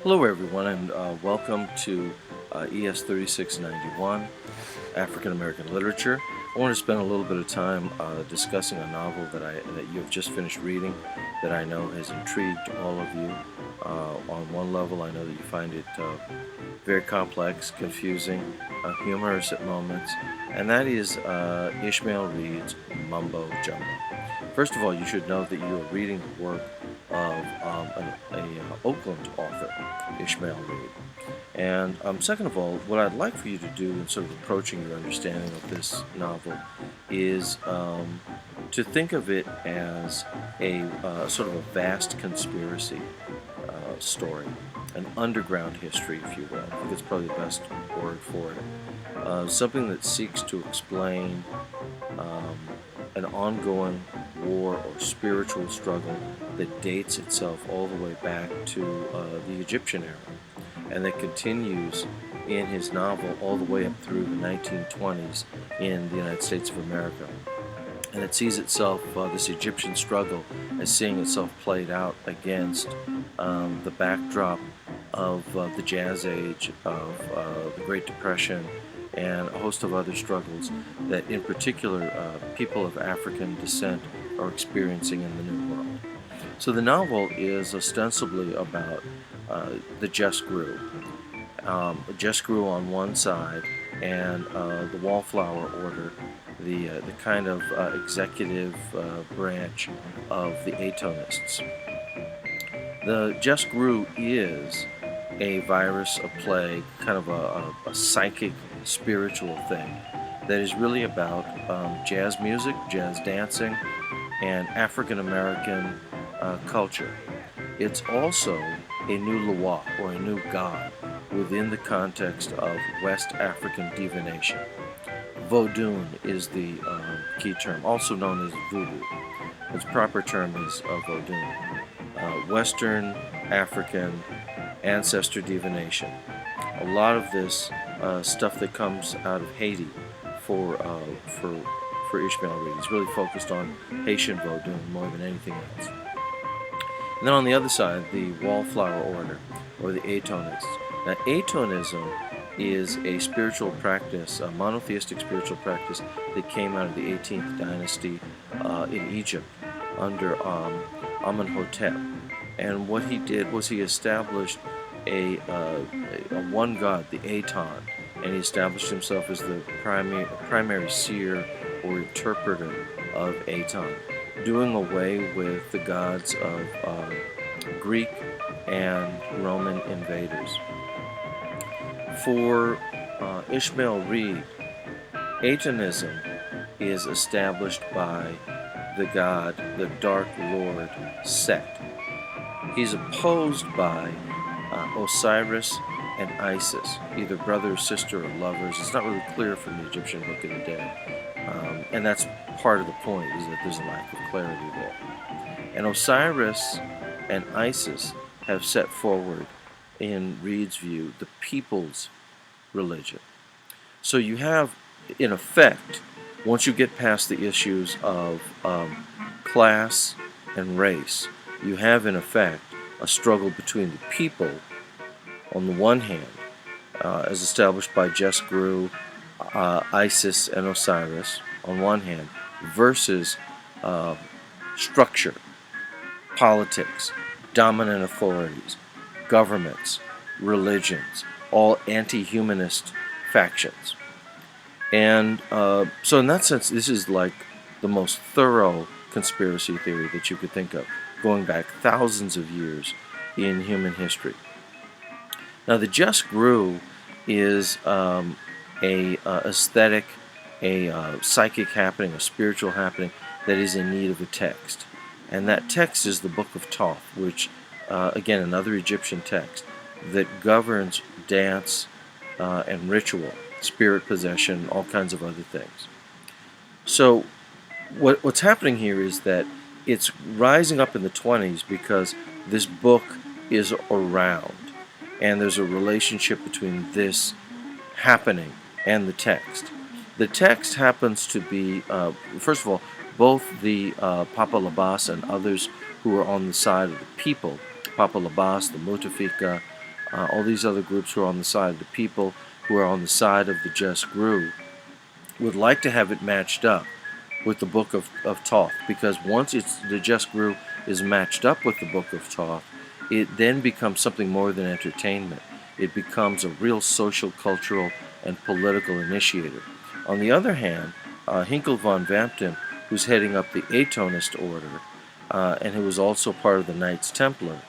Hello, everyone, and welcome to ES 3691, African American Literature. I want to spend a little bit of time discussing a novel that you have just finished reading that I know has intrigued all of you. On one level, I know that you find it very complex, confusing, humorous at moments, and that is Ishmael Reed's Mumbo Jumbo. First of all, you should know that you are reading the work of an Oakland author, Ishmael Reed. And second of all, what I'd like for you to do in sort of approaching your understanding of this novel is to think of it as a sort of a vast conspiracy story, an underground history, if you will. I think it's probably the best word for it. Something that seeks to explain um, an ongoing war or spiritual struggle that dates itself all the way back to the Egyptian era, and that continues in his novel all the way up through the 1920s in the United States of America. And it sees itself, this Egyptian struggle, as seeing itself played out against the backdrop of the Jazz Age, of the Great Depression, and a host of other struggles that, in particular, people of African descent are experiencing in the New World. So the novel is ostensibly about the Just Grew. Just Grew on one side, and the Wallflower Order, the kind of executive branch of the Atonists. The Just Grew is a virus, a plague, kind of a psychic, spiritual thing that is really about jazz music, jazz dancing, and African American culture. It's also a new Loa, or a new god, within the context of West African divination. Vodun is the key term, also known as voodoo. Its proper term is Vodun. Western African ancestor divination. A lot of this stuff that comes out of Haiti for Ishmael Reed. He's really focused on Haitian Vodun more than anything else. And then on the other side, the Wallflower Order, or the Atonists. Now, Atonism is a spiritual practice, a monotheistic spiritual practice that came out of the 18th dynasty in Egypt under Amenhotep. And what he did was he established a one god, the Aton, and he established himself as the primary seer or interpreter of Aton, doing away with the gods of Greek and Roman invaders. For Ishmael Reed, Atonism is established by the god, the Dark Lord Set. He's opposed by Osiris and Isis, either brother or sister or lovers. It's not really clear from the Egyptian Book of the Dead. And that's part of the point, is that there's a lack of clarity there. And Osiris and Isis have set forward, in Reed's view, the people's religion. So you have, in effect, once you get past the issues of class and race, you have, in effect, a struggle between the people, on the one hand, as established by Just Grew, Isis, and Osiris, on one hand, versus structure, politics, dominant authorities, governments, religions, all anti-humanist factions. And so in that sense, this is like the most thorough conspiracy theory that you could think of, going back thousands of years in human history. Now, the Just Grew is a aesthetic, a psychic happening, a spiritual happening that is in need of a text. And that text is the Book of Thoth, which, again, another Egyptian text that governs dance and ritual, spirit possession, all kinds of other things. So what's happening here is that it's rising up in the 20s because this book is around, and there's a relationship between this happening and the text. The text happens to be, first of all, both the Papa Labas and others who are on the side of the people, Papa Labas, the Mutafika, all these other groups who are on the side of the people, who are on the side of the just grew, would like to have it matched up with the Book of Thoth, because once the just grew is matched up with the Book of Thoth, it then becomes something more than entertainment. It becomes a real social, cultural, and political initiator. On the other hand, Hinkle von Vampton, who's heading up the Atonist order, and who is also part of the Knights Templar,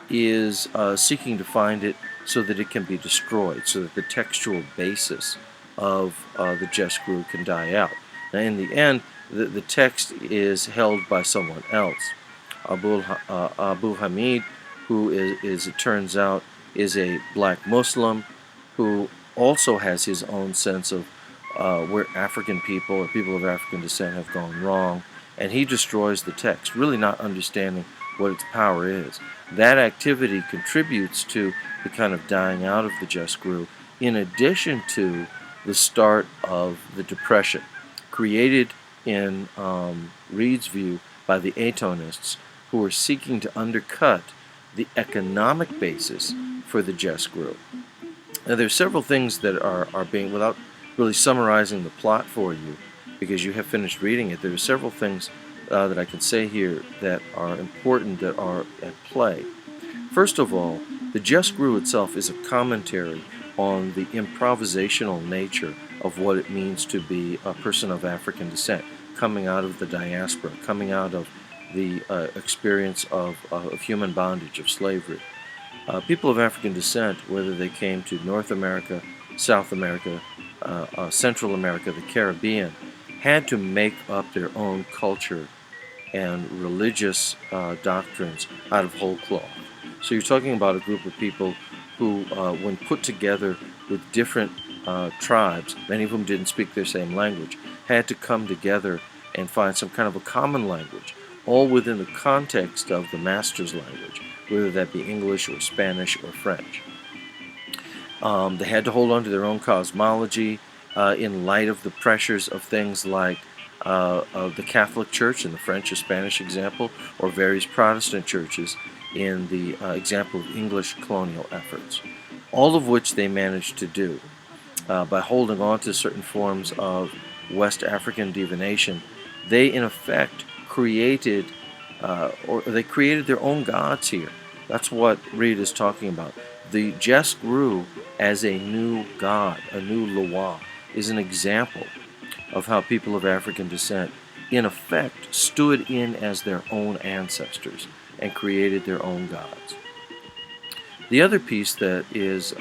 is seeking to find it so that it can be destroyed, so that the textual basis of the just grew can die out. Now, in the end, the text is held by someone else. Abu Hamid, who is, it turns out, is a black Muslim who also has his own sense of where African people or people of African descent have gone wrong, and he destroys the text, really not understanding what its power is. That activity contributes to the kind of dying out of the just grew, in addition to the start of the Depression, created in Reed's view by the Atonists, who were seeking to undercut the economic basis for the just grew. Now, there's several things that are being, without really summarizing the plot for you, because you have finished reading it, there are several things that I can say here that are important, that are at play. First of all, the just grew itself is a commentary on the improvisational nature of what it means to be a person of African descent, coming out of the diaspora, coming out of the experience of human bondage, of slavery. People of African descent, whether they came to North America, South America, Central America, the Caribbean, had to make up their own culture and religious doctrines out of whole cloth. So you're talking about a group of people who, when put together with different tribes, many of whom didn't speak their same language, had to come together and find some kind of a common language, all within the context of the master's language, whether that be English or Spanish or French. They had to hold on to their own cosmology in light of the pressures of things like of the Catholic Church in the French or Spanish example, or various Protestant churches in the example of English colonial efforts, all of which they managed to do by holding on to certain forms of West African divination. They, in effect, created their own gods here. That's what Reed is talking about. The just grew as a new god, a new Loa, is an example of how people of African descent, in effect, stood in as their own ancestors and created their own gods. The other piece that is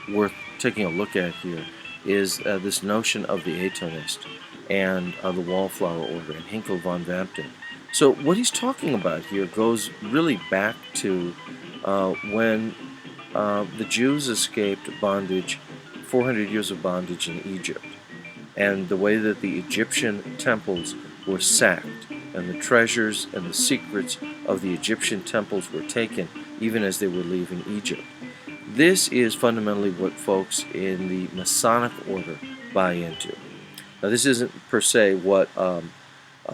worth taking a look at here is this notion of the Atonist and the Wallflower Order and Hinkle von Vampton. So what he's talking about here goes really back to when the Jews escaped bondage, 400 years of bondage in Egypt, and the way that the Egyptian temples were sacked, and the treasures and the secrets of the Egyptian temples were taken even as they were leaving Egypt. This is fundamentally what folks in the Masonic order buy into. Now, this isn't per se what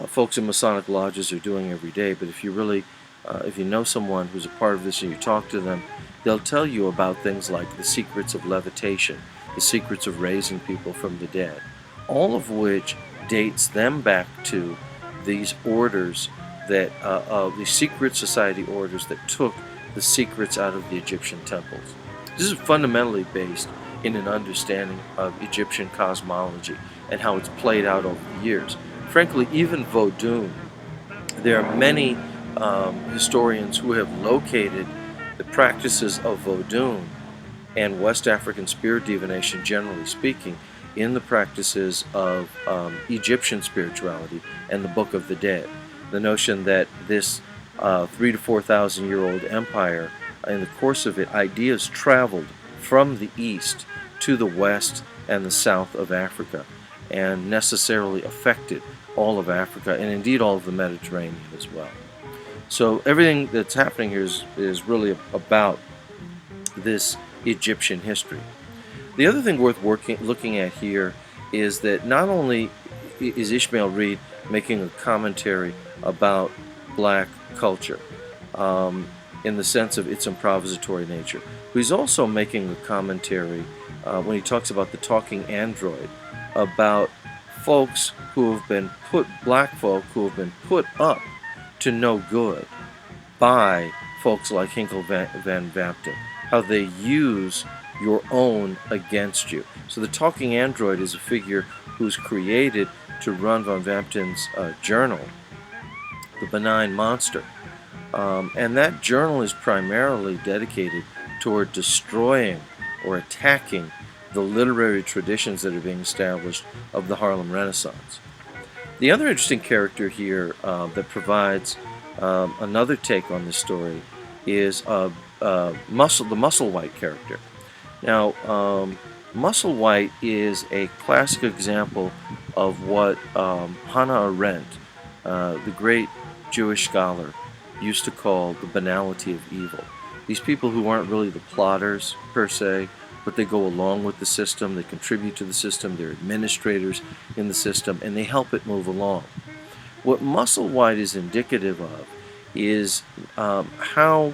folks in Masonic lodges are doing every day, but if you really, if you know someone who's a part of this and you talk to them, they'll tell you about things like the secrets of levitation, the secrets of raising people from the dead, all of which dates them back to these orders that, the secret society orders that took the secrets out of the Egyptian temples. This is fundamentally based in an understanding of Egyptian cosmology and how it's played out over the years. Frankly, even Vodun, there are many historians who have located the practices of Vodun and West African spirit divination, generally speaking, in the practices of Egyptian spirituality and the Book of the Dead. The notion that this 3,000 to 4,000 year old empire, in the course of it, ideas traveled from the east to the west and the south of Africa, and necessarily affected all of Africa, and indeed all of the Mediterranean as well. So everything that's happening here is really about this Egyptian history. The other thing worth looking at here is that not only is Ishmael Reed making a commentary about black culture, in the sense of its improvisatory nature. But he's also making a commentary when he talks about the talking android, about folks who have been black folk who have been put up to no good by folks like Hinkle Van Vampton, how they use your own against you. So the talking android is a figure who's created to run Van Vampton's journal, The Benign Monster. And that journal is primarily dedicated toward destroying or attacking the literary traditions that are being established of the Harlem Renaissance. The other interesting character here that provides another take on this story is the Musselwhite character. Now, Musselwhite is a classic example of what Hannah Arendt, the great Jewish scholar, used to call the banality of evil. These people who aren't really the plotters, per se, but they go along with the system, they contribute to the system, they're administrators in the system, and they help it move along. What Musselwhite is indicative of is how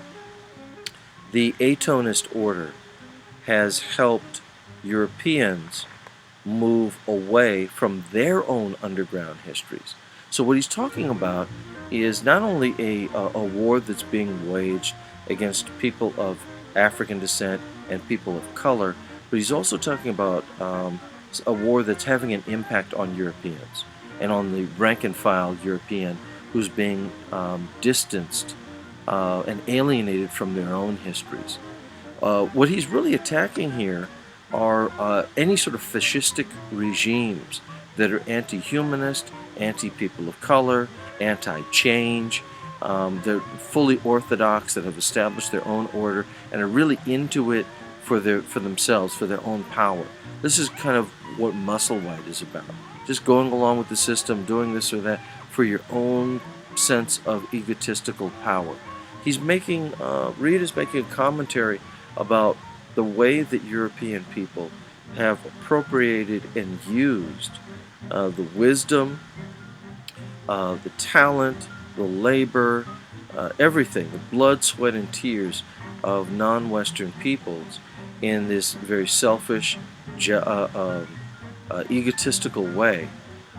the atonist order has helped Europeans move away from their own underground histories. So what he's talking about is not only a war that's being waged against people of African descent and people of color, but he's also talking about a war that's having an impact on Europeans and on the rank and file European who's being distanced and alienated from their own histories. What he's really attacking here are any sort of fascistic regimes that are anti-humanist, anti-people of color, anti-change. They're fully orthodox, that have established their own order and are really into it for themselves, for their own power. This is kind of what Musselwhite is about. Just going along with the system, doing this or that for your own sense of egotistical power. Reed is making a commentary about the way that European people have appropriated and used the wisdom, the talent, the labor, everything, the blood, sweat, and tears of non-Western peoples in this very selfish, egotistical way.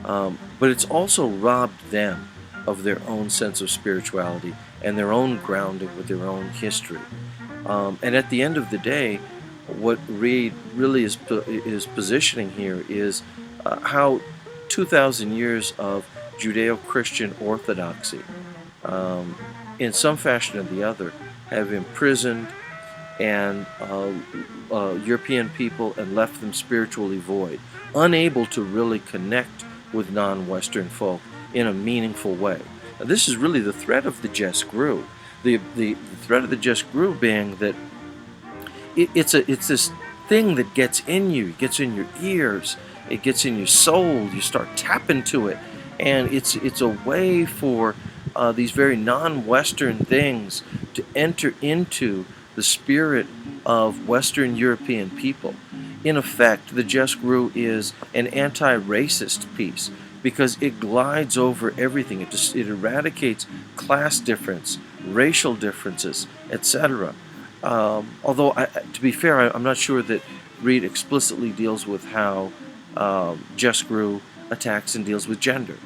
But it's also robbed them of their own sense of spirituality and their own grounding with their own history. And at the end of the day, what Reed really is positioning here is how 2,000 years of Judeo-Christian orthodoxy, in some fashion or the other, have imprisoned and European people and left them spiritually void, unable to really connect with non-Western folk in a meaningful way. Now, this is really the threat of the Just Grew. The threat of the Just Grew being that it's this thing that gets in you, it gets in your ears, it gets in your soul, you start tapping to it, and it's a way for these very non-Western things to enter into the spirit of Western European people. In effect, the Just Grew is an anti-racist piece because it glides over everything. It eradicates class difference, racial differences, etc. Although, to be fair, I'm not sure that Reed explicitly deals with how Just Grew attacks and deals with gender.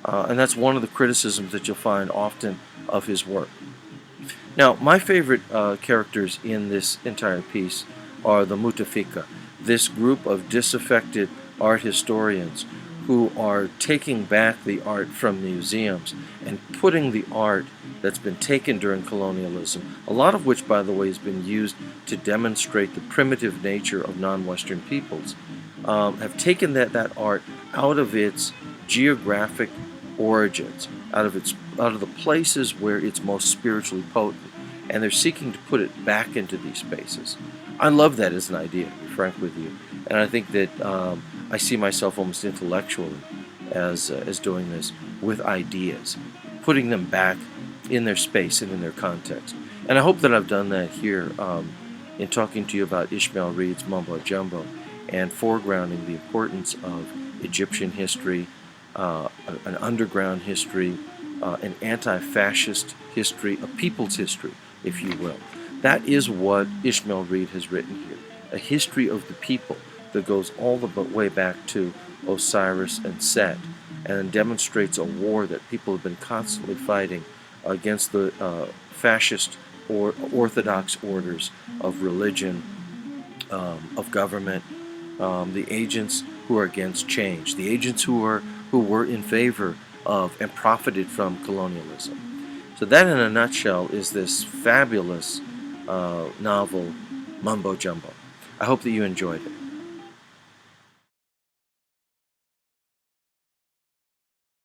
And that's one of the criticisms that you'll find often of his work. Now, my favorite characters in this entire piece are the Mutafika, this group of disaffected art historians who are taking back the art from museums and putting the art that's been taken during colonialism, a lot of which, by the way, has been used to demonstrate the primitive nature of non-Western peoples, have taken that art out of its geographic origins, out of the places where it's most spiritually potent, and they're seeking to put it back into these spaces. I love that as an idea, to be frank with you, and I think that I see myself almost intellectually as doing this with ideas, putting them back in their space and in their context. And I hope that I've done that here in talking to you about Ishmael Reed's Mumbo Jumbo and foregrounding the importance of Egyptian history, an underground history, an anti-fascist history, a people's history, if you will. That is what Ishmael Reed has written here, a history of the people that goes all the way back to Osiris and Set, and demonstrates a war that people have been constantly fighting against the fascist or orthodox orders of religion, of government, the agents who are against change, the agents who were in favor of and profited from colonialism. So that, in a nutshell, is this fabulous novel, Mumbo Jumbo. I hope that you enjoyed it.